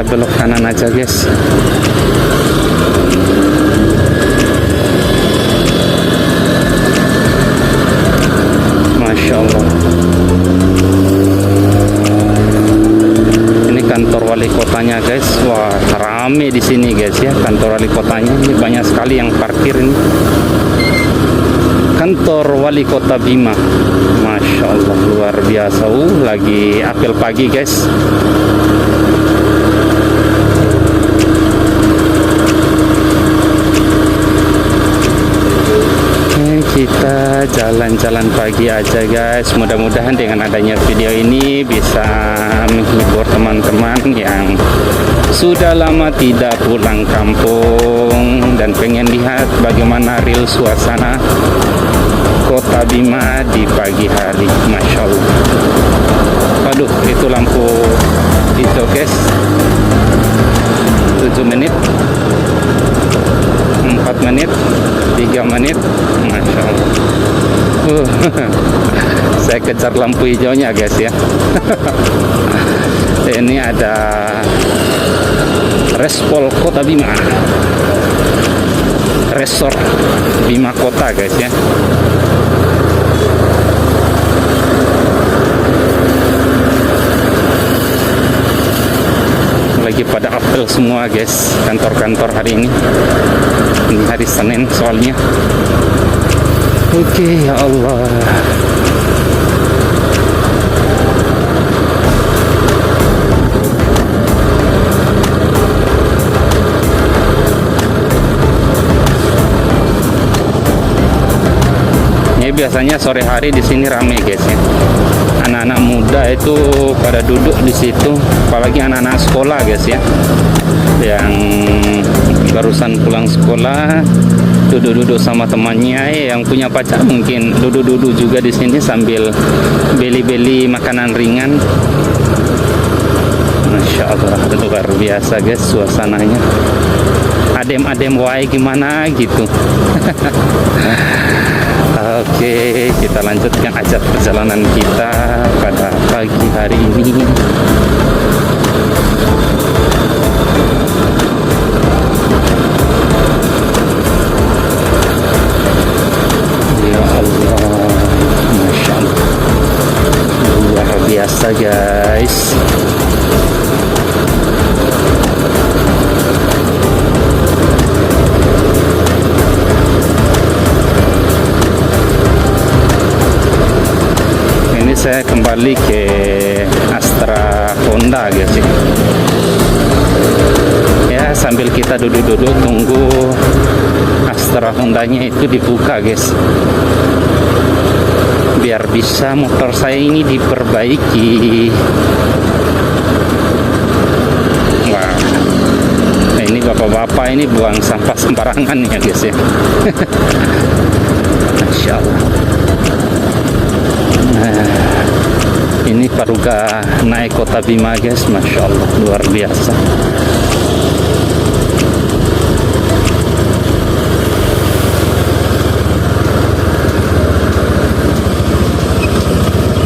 kita belok kanan aja guys. Masya Allah. Ini kantor wali kotanya guys. Wah, rame di sini guys ya, kantor wali kotanya. Ini banyak sekali yang parkir ini. Kantor wali kota Bima. Masya Allah, luar biasa. Lagi apel pagi guys. Kita jalan-jalan pagi aja guys. Mudah-mudahan dengan adanya video ini bisa menghibur teman-teman yang sudah lama tidak pulang kampung dan pengen lihat bagaimana real suasana kota Bima di pagi hari. Masya Allah. Aduh, itu lampu hijau guys. 7 menit, 4 menit, 3 menit. Masya Allah. Saya kejar lampu hijaunya guys ya. Ini ada Respol Kota Bima, Resort Bima Kota guys ya. Lagi pada apel semua guys, kantor-kantor hari ini. Ini hari Senin soalnya. Oke, ya Allah. Ini biasanya sore hari di sini rame guys ya. Anak-anak muda itu pada duduk di situ, apalagi anak-anak sekolah guys ya, yang barusan pulang sekolah, duduk-duduk sama temannya. Yang punya pacar mungkin duduk-duduk juga di sini sambil beli-beli makanan ringan. Masya Allah, luar biasa guys suasananya. Adem-adem wae gimana gitu. Oke, kita lanjutkan aja perjalanan kita pada pagi hari ini. Ya Allah, Masya Allah, luar biasa guys. Saya kembali ke Astra Honda guys ya, sambil kita duduk-duduk tunggu Astra Hondanya itu dibuka guys, biar bisa motor saya ini diperbaiki. Wah, ini bapak-bapak ini buang sampah sembarangan ya guys ya. Masya Allah. Ini Paruga naik kota Bima guys. Masya Allah, luar biasa.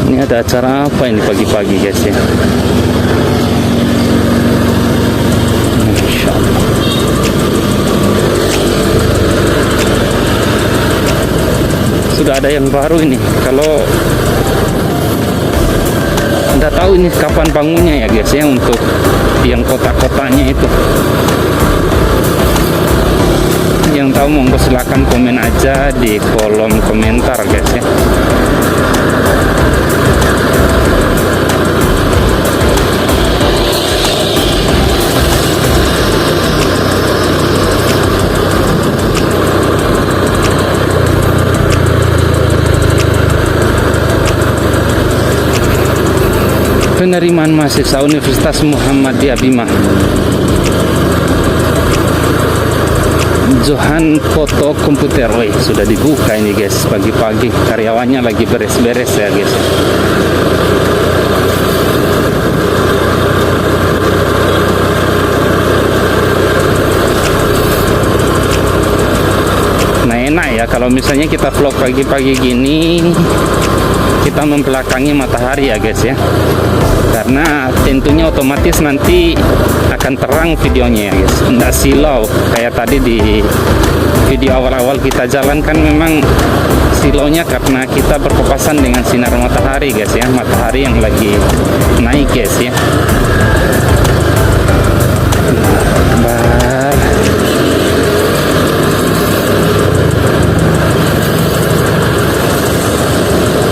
Ini ada acara apa ini pagi-pagi guys ya. Masya Allah. Sudah ada yang baru ini. Kalau Anda tahu ini kapan bangunnya ya guys ya, untuk yang kota-kotanya itu. Yang tahu monggo silakan komen aja di kolom komentar guys ya. Penerimaan mahasiswa Universitas Muhammadiyah Bima. Johan Foto Komputer, sudah dibuka ini guys pagi-pagi. Karyawannya lagi beres-beres ya guys. Nah enak ya kalau misalnya kita vlog pagi-pagi gini kita membelakangi matahari ya guys ya, karena tentunya otomatis nanti akan terang videonya ya guys, nggak silau kayak tadi di video awal-awal kita jalan kan. Memang silaunya karena kita berpapasan dengan sinar matahari guys ya, matahari yang lagi naik guys ya.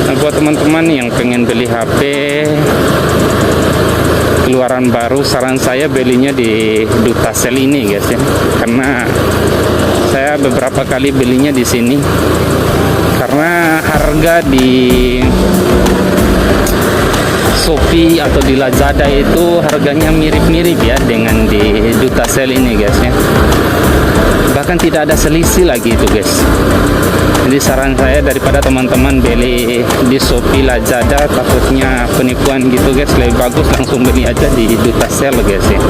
Nah, buat teman-teman yang pengen beli HP keluaran baru, saran saya belinya di Dutasel ini guys ya, karena saya beberapa kali belinya di sini, karena harga di Shopee atau di Lazada itu harganya mirip-mirip ya dengan di Dutasel ini guys ya, bahkan tidak ada selisih lagi itu guys. Jadi saran saya, daripada teman-teman beli di Shopee, Lazada takutnya penipuan gitu guys, lebih bagus langsung beli aja di Dutasel guys ya.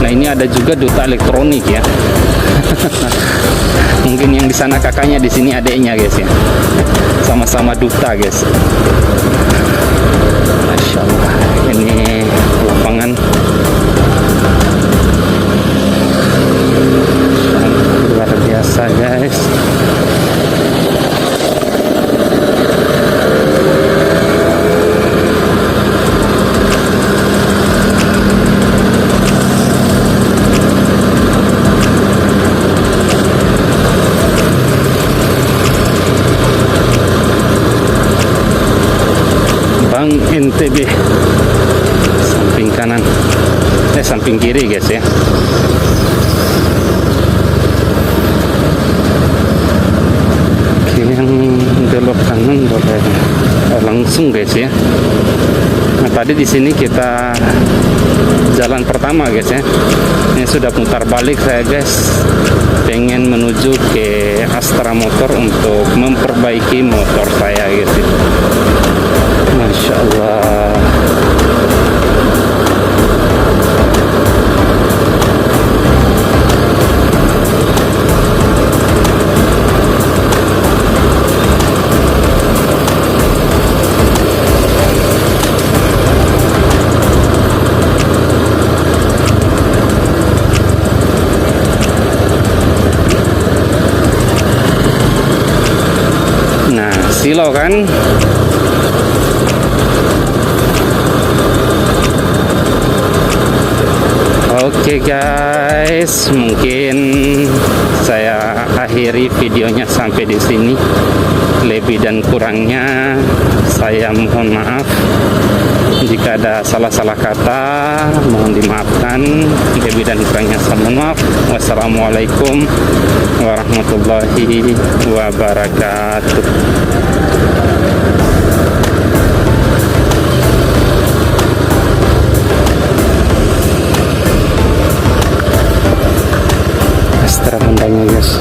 Nah ini ada juga duta elektronik ya. Mungkin yang di sana kakaknya, di sini adiknya guys ya. Sama-sama duta guys. Masya Allah, ini lapangan luar biasa guys. Bank NTB samping kanan, samping kiri guys ya. Oke, yang belok kanan boleh langsung guys ya. Nah tadi di sini kita jalan pertama guys ya, ini sudah putar balik saya guys, pengen menuju ke Astra Motor untuk memperbaiki motor saya gitu. Masya Allah. Nah, silau kan. Oke guys, mungkin saya akhiri videonya sampai di sini. Lebih dan kurangnya saya mohon maaf. Jika ada salah-salah kata, mohon dimaafkan. Lebih dan kurangnya saya mohon maaf. Wassalamualaikum warahmatullahi wabarakatuh. Astra Hondanya guys.